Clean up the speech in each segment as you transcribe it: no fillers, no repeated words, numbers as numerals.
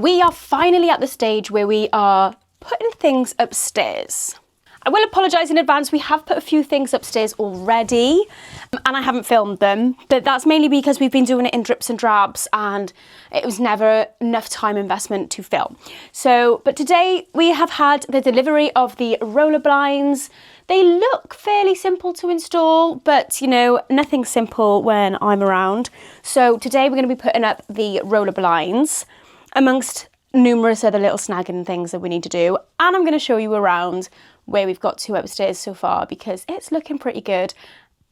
we are finally at the stage where we are putting things upstairs. I will apologise in advance, we have put a few things upstairs already and I haven't filmed them, but that's mainly because we've been doing it in drips and drabs and it was never enough time investment to film. So, but today we have had the delivery of the roller blinds. They look fairly simple to install, but you know, nothing simple when I'm around. So today we're going to be putting up the roller blinds amongst numerous other little snagging things that we need to do. And I'm going to show you around where we've got to upstairs so far because it's looking pretty good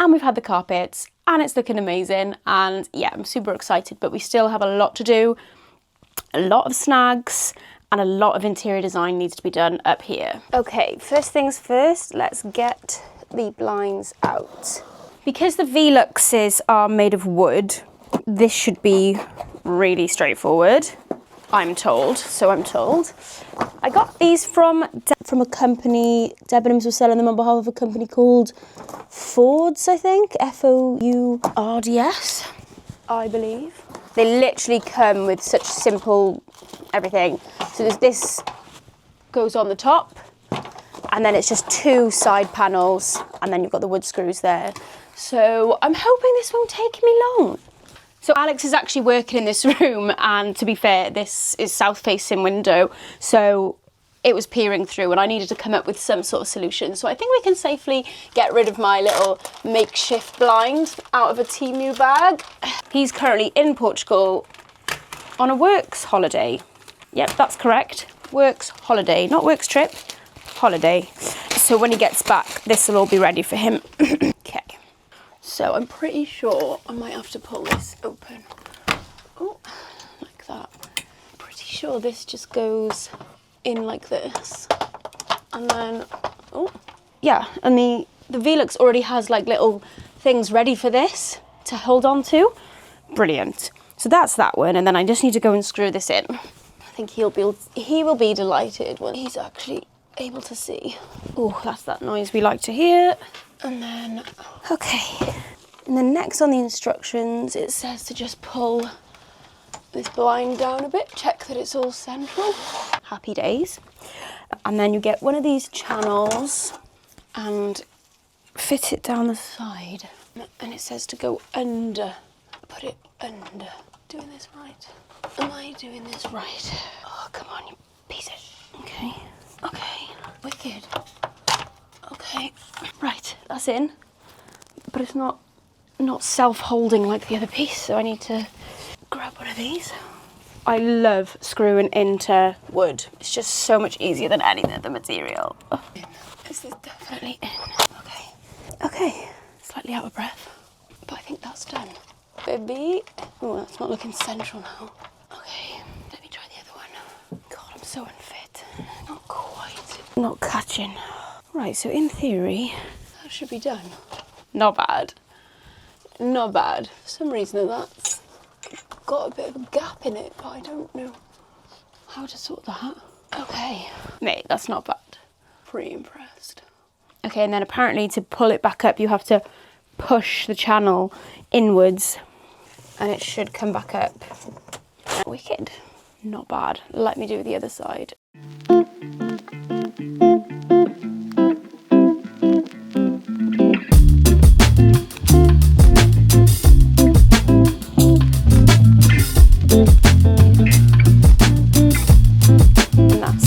and we've had the carpets and it's looking amazing, and yeah, I'm super excited, but we still have a lot to do, a lot of snags and a lot of interior design needs to be done up here. Okay, first things first, let's get the blinds out. Because the Veluxes are made of wood, this should be really straightforward. I'm told, so I'm told. I got these from a company, Debenhams was selling them on behalf of a company called Fords, I think, F-O-U-R-D-S, I believe. They literally come with such simple everything. So there's this goes on the top, and then it's just two side panels, and then you've got the wood screws there. So I'm hoping this won't take me long. So Alex is actually working in this room, and to be fair, this is south-facing window, so it was peering through and I needed to come up with some sort of solution. So I think we can safely get rid of my little makeshift blind out of a Temu bag. He's currently in Portugal on a works holiday. Yep, that's correct. Works holiday, not works trip, holiday. So when he gets back, this will all be ready for him. Okay. So I'm pretty sure I might have to pull this open. Oh, like that. Pretty sure this just goes in like this. And then, oh, yeah. And the Velux already has like little things ready for this to hold on to. Brilliant. So that's that one. And then I just need to go and screw this in. I think he will be delighted when he's actually able to see. Oh, that's that noise we like to hear. And then, okay. And then next on the instructions, it says to just pull this blind down a bit, check that it's all central. Happy days. And then you get one of these channels and fit it down the side. And it says to go under, put it under. Doing this right? Am I doing this right? Oh, come on, you piece of... Okay, okay, wicked. Okay, right, that's in, but it's not self-holding like the other piece, so I need to grab one of these. I love screwing into wood. It's just so much easier than any other material. Oh. This is definitely in. Okay, okay, slightly out of breath, but I think that's done. Baby, oh, that's not looking central now. Okay, let me try the other one. God, I'm so unfit. Not quite. Not catching. Right, so in theory, that should be done. Not bad. Not bad. For some reason that's got a bit of a gap in it, but I don't know how to sort that. Okay. Mate, that's not bad. Pretty impressed. Okay, and then apparently to pull it back up, you have to push the channel inwards and it should come back up. Wicked. Not bad. Let me do the other side.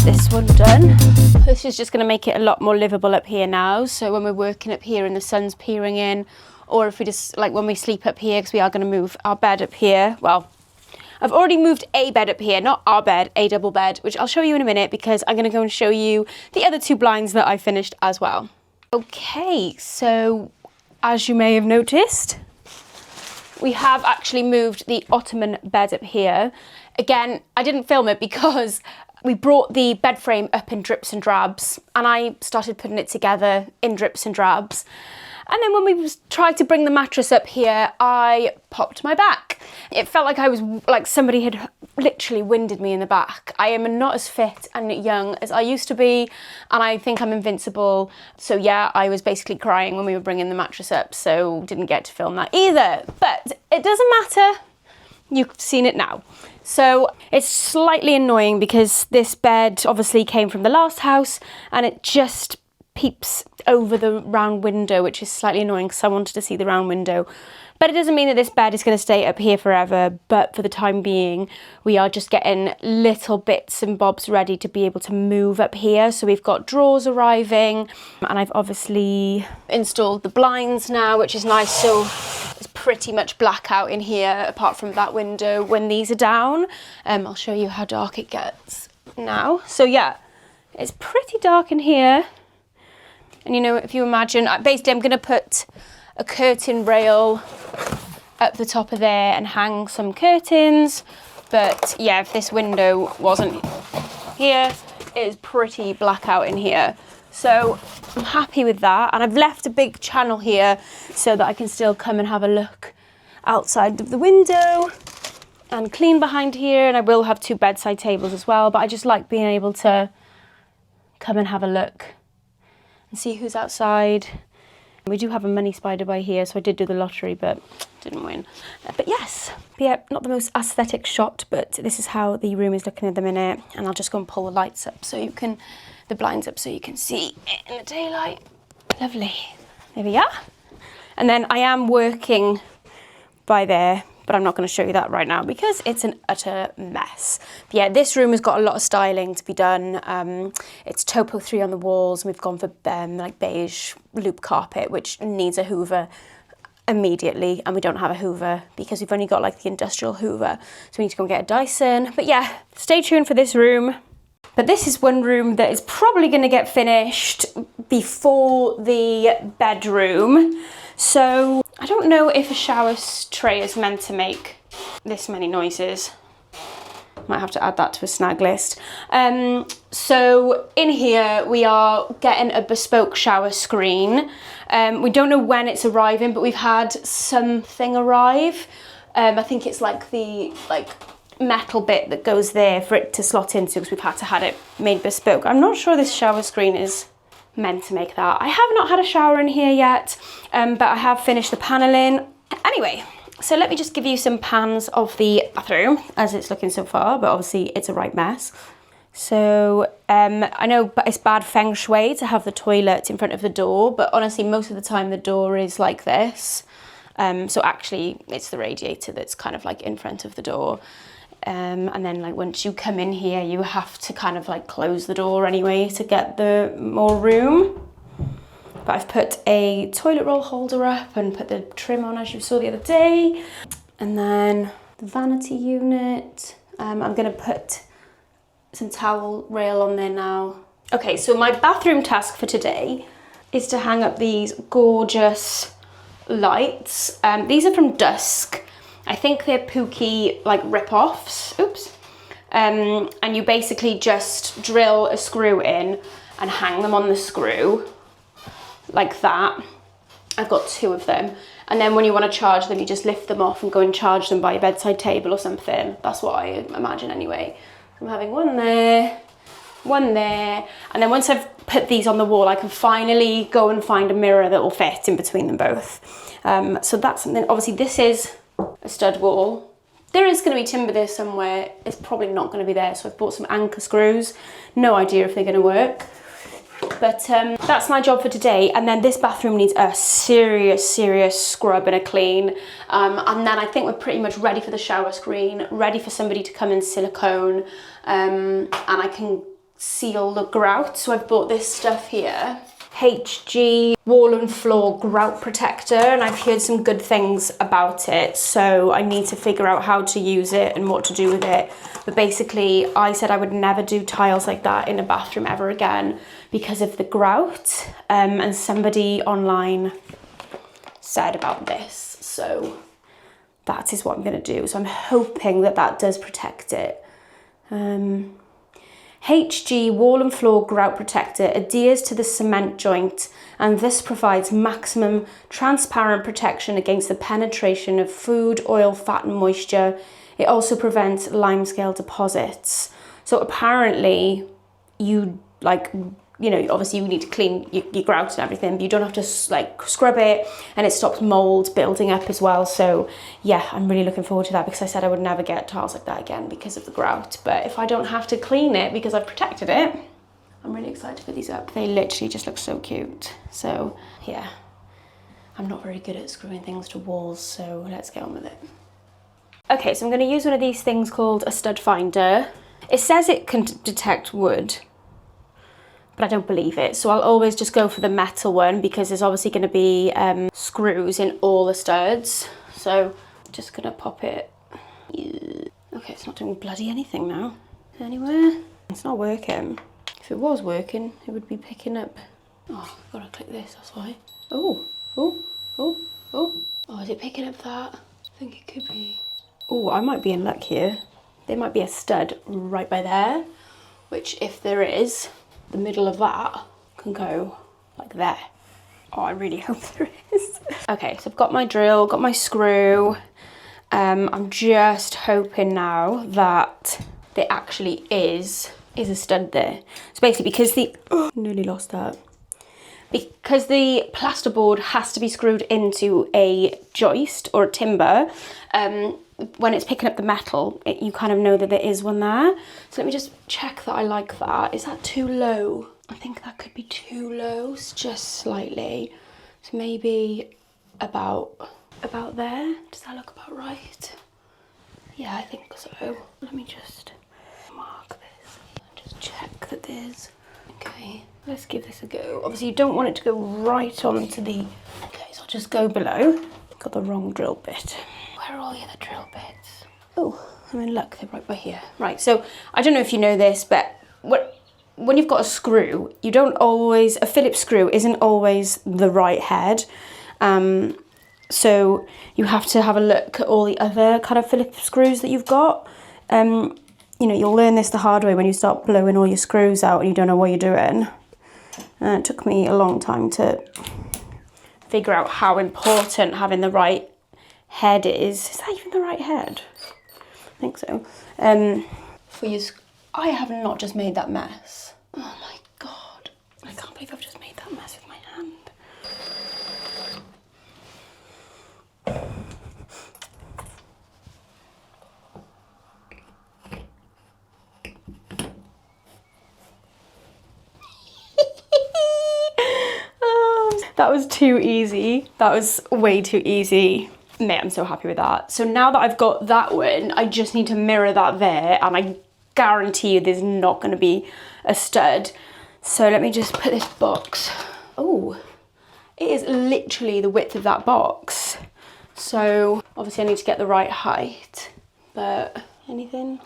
This one done. This is just going to make it a lot more livable up here now, so when we're working up here and the sun's peering in, or if we just, like when we sleep up here, because we are going to move our bed up here. Well, I've already moved a bed up here, not our bed, a double bed, which I'll show you in a minute because I'm going to go and show you the other two blinds that I finished as well. Okay, so as you may have noticed, we have actually moved the ottoman bed up here. Again, I didn't film it because we brought the bed frame up in drips and drabs and I started putting it together in drips and drabs. And then when we tried to bring the mattress up here, I popped my back. It felt like I was, like somebody had literally winded me in the back. I am not as fit and young as I used to be, and I think I'm invincible. So yeah, I was basically crying when we were bringing the mattress up, so didn't get to film that either. But it doesn't matter You've seen it now. So it's slightly annoying because this bed obviously came from the last house and it just peeps over the round window, which is slightly annoying because I wanted to see the round window. But it doesn't mean that this bed is going to stay up here forever, but for the time being, we are just getting little bits and bobs ready to be able to move up here. So we've got drawers arriving, and I've obviously installed the blinds now, which is nice. So it's pretty much black out in here, apart from that window when these are down. I'll show you how dark it gets now. So yeah, it's pretty dark in here. And you know, if you imagine, basically I'm going to put a curtain rail up the top of there and hang some curtains. But yeah, if this window wasn't here, it's pretty black out in here. So I'm happy with that. And I've left a big channel here so that I can still come and have a look outside of the window and clean behind here. And I will have 2 bedside tables as well, but I just like being able to come and have a look and see who's outside. We do have a money spider by here, so I did do the lottery, but didn't win. But yes, yeah, not the most aesthetic shot, but this is how the room is looking at the minute. And I'll just go and pull the lights up so you can, the blinds up so you can see it in the daylight. Lovely. There we are. And then I am working by there, but I'm not going to show you that right now because it's an utter mess. But yeah, this room has got a lot of styling to be done. It's Topo 3 on the walls. We've gone for like beige loop carpet, which needs a hoover immediately, and we don't have a hoover because we've only got like the industrial hoover, so we need to go and get a Dyson. But yeah, stay tuned for this room. But this is one room that is probably going to get finished before the bedroom. So I don't know if a shower tray is meant to make this many noises. Might have to add that to a snag list. So in here we are getting a bespoke shower screen. We don't know when it's arriving, but we've had something arrive. I think it's like the metal bit that goes there for it to slot into, because we've had to have it made bespoke. I'm not sure this shower screen is meant to make that. I have not had a shower in here yet, but I have finished the paneling. Anyway, so let me just give you some pans of the bathroom as it's looking so far, but obviously it's a right mess. So I know it's bad feng shui to have the toilet in front of the door, but honestly most of the time the door is like this. So actually it's the radiator that's kind of like in front of the door. And then like once you come in here, you have to kind of like close the door anyway to get the more room. But I've put a toilet roll holder up and put the trim on as you saw the other day. And then the vanity unit. I'm gonna put some towel rail on there now. Okay, so my bathroom task for today is to hang up these gorgeous lights. These are from Dusk. I think they're Pookie like rip-offs, oops. And you basically just drill a screw in and hang them on the screw like that. I've got 2 of them. And then when you want to charge them, you just lift them off and go and charge them by your bedside table or something. That's what I imagine anyway. I'm having one there, and then once I've put these on the wall, I can finally go and find a mirror that will fit in between them both. So that's something. Obviously this is a stud wall. There is going to be timber there somewhere. It's probably not going to be there, so I've bought some anchor screws. No idea if they're going to work, but that's my job for today. And then this bathroom needs a serious scrub and a clean, and then I think we're pretty much ready for the shower screen, ready for somebody to come and silicone, and I can seal the grout. So I've bought this stuff here, HG wall and floor grout protector, and I've heard some good things about it, so I need to figure out how to use it and what to do with it. But basically I said I would never do tiles like that in a bathroom ever again because of the grout, and somebody online said about this, so that is what I'm going to do. So I'm hoping that that does protect it. HG wall and floor grout protector adheres to the cement joint, and this provides maximum transparent protection against the penetration of food, oil, fat and moisture. It also prevents limescale deposits. So apparently you like you know, obviously you need to clean your grout and everything, but you don't have to like scrub it, and it stops mold building up as well. So yeah, I'm really looking forward to that, because I said I would never get tiles like that again because of the grout. But if I don't have to clean it because I've protected it, I'm really excited to put these up. They literally just look so cute. So yeah, I'm not very good at screwing things to walls, so let's get on with it. Okay, so I'm going to use one of these things called a stud finder. It says it can detect wood, but I don't believe it. So I'll always just go for the metal one, because there's obviously going to be screws in all the studs. So I'm just going to pop it. Okay, it's not doing bloody anything now. Anywhere? It's not working. If it was working, it would be picking up. Oh, I've got to click this, that's why. Oh, oh, oh, oh. Oh, is it picking up that? I think it could be. Oh, I might be in luck here. There might be a stud right by there, which if there is, the middle of that can go like there. Oh, I really hope there is. Okay, so I've got my drill, got my screw. I'm just hoping now that there actually is a stud there. So basically, because nearly lost that. Because the plasterboard has to be screwed into a joist or a timber, when it's picking up the metal, you kind of know that there is one there. So let me just check that I like that. Is that too low? I think that could be too low, just slightly. So maybe about there. Does that look about right? Yeah, I think so. Let me just mark this and just check that there's. Okay, let's give this a go. Obviously you don't want it to go right onto the. Okay, so I'll just go below. Got the wrong drill bit. Where are all the other drill bits? Oh, I'm in luck, they're right by here. Right, so I don't know if you know this, but when you've got a screw, you don't always, a Phillips screw isn't always the right head. So you have to have a look at all the other kind of Phillips screws that you've got. You know, you'll learn this the hard way when you start blowing all your screws out and you don't know what you're doing. It took me a long time to figure out how important having the right head is. Is that even the right head? I think so. For your, I have not just made that mess. Oh my God. I can't believe I've just made that mess with my hand. That was too easy. That was way too easy. Mate, I'm so happy with that. So now that I've got that one, I just need to mirror that there, and I guarantee you there's not going to be a stud. So let me just put this box. Oh, it is literally the width of that box. So obviously I need to get the right height, but anything.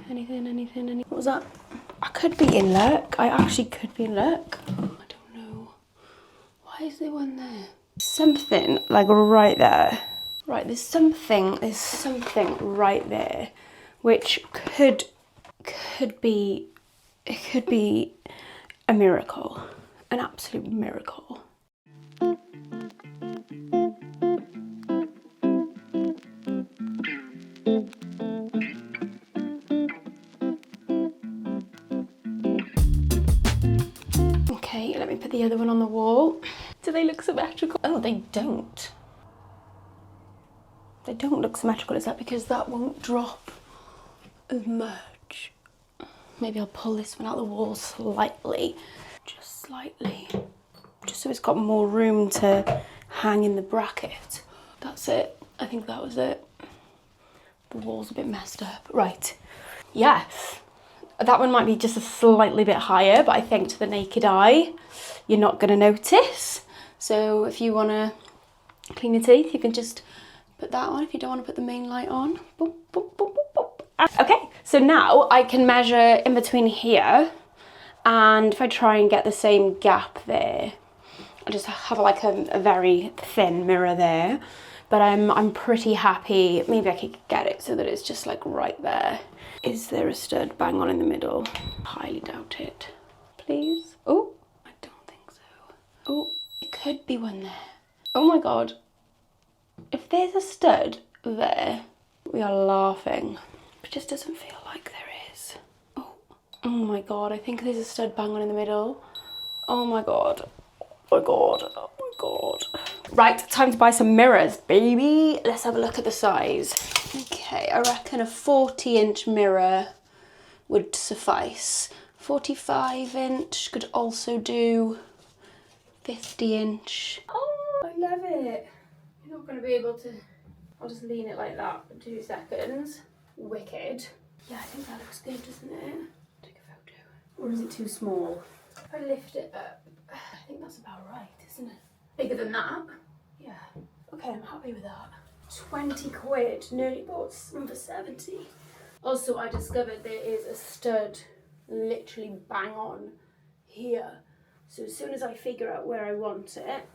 What was that? I could be in luck. I actually could be in luck. I don't know. Why is there one there? Something like right there. Right, there's something right there, which could be, it could be a miracle, an absolute miracle. Okay, let me put the other one on the wall. Do they look symmetrical? Oh, they don't. They don't look symmetrical. Is that because that won't drop as much? Maybe I'll pull this one out the wall slightly, just slightly, just so it's got more room to hang in the bracket. That's it. I think that was it. The wall's a bit messed up. Right, yes. That one might be just a slightly bit higher, but I think to the naked eye, you're not gonna notice. So if you wanna clean your teeth, you can just put that on if you don't want to put the main light on. Boop, boop, boop, boop, boop. Okay, so now I can measure in between here, and if I try and get the same gap there, I just have like a very thin mirror there, but I'm pretty happy. Maybe I could get it so that it's just like right there. Is there a stud bang on in the middle? Highly doubt it. Please? Oh, I don't think so. Oh, it could be one there. Oh my God. If there's a stud there, we are laughing. It just doesn't feel like there is. Oh my God, I think there's a stud bang on in the middle. Oh my god. Oh my god. Oh my god. Right, time to buy some mirrors, baby. Let's have a look at the size. Okay, I reckon a 40-inch mirror would suffice. 45-inch could also do. 50-inch. Oh, I love it. You're not going to be able to... I'll just lean it like that for 2 seconds. Wicked. Yeah, I think that looks good, doesn't it? Take a photo. Or is it too small? If I lift it up, I think that's about right, isn't it? Bigger than that? Yeah. Okay, I'm happy with that. 20 quid. Nearly bought some for 70. Also, I discovered there is a stud literally bang on here. So as soon as I figure out where I want it, it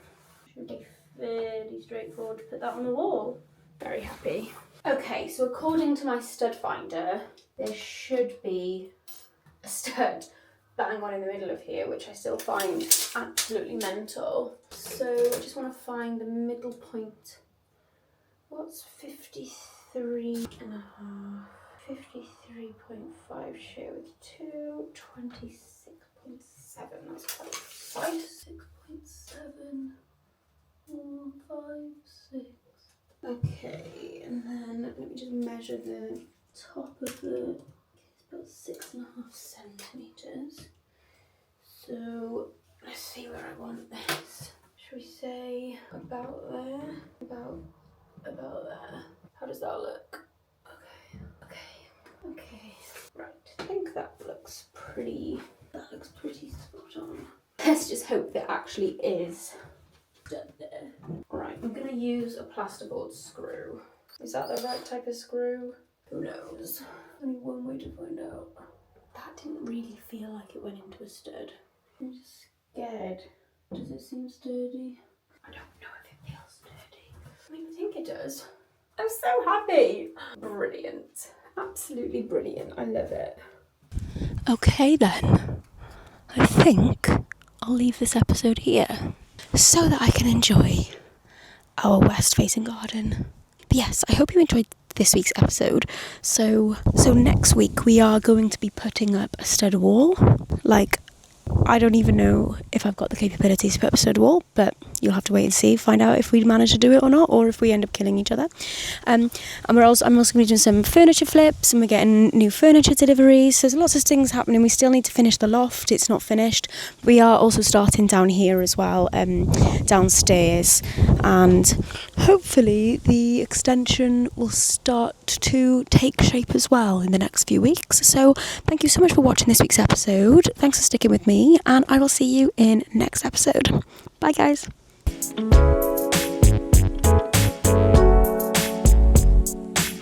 should be fairly straightforward to put that on the wall. Very happy. Okay, so according to my stud finder, there should be a stud bang on in the middle of here, which I still find absolutely mental. So I just want to find the middle point. What's 53 and a half? 53.5 share with 2, 26.7. That's quite precise. 6.7, 1, 5, 6. Okay, and then let me just measure the top of the. It's about 6.5 centimeters. So let's see where I want this. Should we say about there? About there. How does that look? Okay. Right. I think that looks pretty. That looks pretty spot on. Let's just hope there actually is done there. Right. I'm gonna use a plasterboard screw. Is that the right type of screw? Who knows? Only one way to find out. That didn't really feel like it went into a stud. I'm just scared. Does it seem sturdy? I don't know if it feels sturdy. I mean, I think it does. I'm so happy. Brilliant. Absolutely brilliant. I love it. Okay then. I think I'll leave this episode here so that I can enjoy our west-facing garden. But yes, I hope you enjoyed this week's episode. So next week we are going to be putting up a stud wall. Like, I don't even know if I've got the capabilities to put up a stud wall, but you'll have to wait and see, find out if we manage to do it or not, or if we end up killing each other. And I'm also going to be doing some furniture flips, and we're getting new furniture deliveries. So there's lots of things happening. We still need to finish the loft. It's not finished. We are also starting down here as well, downstairs, and hopefully the extension will start to take shape as well in the next few weeks. So thank you so much for watching this week's episode. Thanks for sticking with me, and I will see you in next episode. Bye guys.